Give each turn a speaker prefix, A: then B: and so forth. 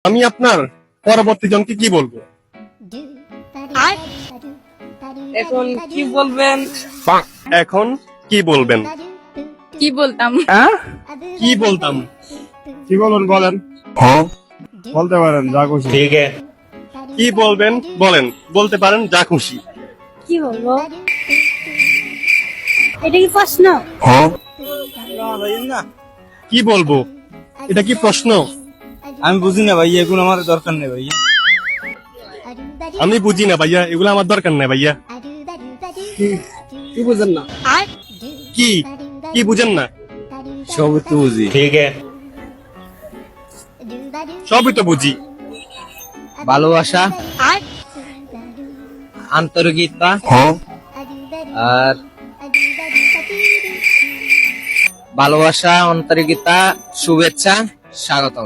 A: আমি আপনার পরবর্তী জনকে কি বলবো?
B: আর এখন কি বলবেন?
A: এখন কি বলবেন?
B: কি বলতাম?
A: কি বলতাম?
C: কি বলুন বলেন, বলতে পারেন যা খুশি।
D: ठीक है।
A: কি বলবেন বলেন, বলতে পারেন যা খুশি।
B: কি বলবো? এটা কি প্রশ্ন?
A: কি বলবো? এটা কি প্রশ্ন?
C: আমি বুঝি না ভাই, এগুলো আমার দরকার নেই ভাই।
A: আমি বুঝি না ভাইয়া, এগুলো আমার দরকার নাই ভাইয়া।
C: কি বুঝেন না?
B: আর
A: কি কি বুঝেন না?
C: সব তো বুঝি।
D: ठीक है।
A: সবই তো বুঝি।
C: ভালোবাসা,
B: আর
C: আন্তরিকতা আর ভালোবাসা, আন্তরিকতা, শুভেচ্ছা, স্বাগত।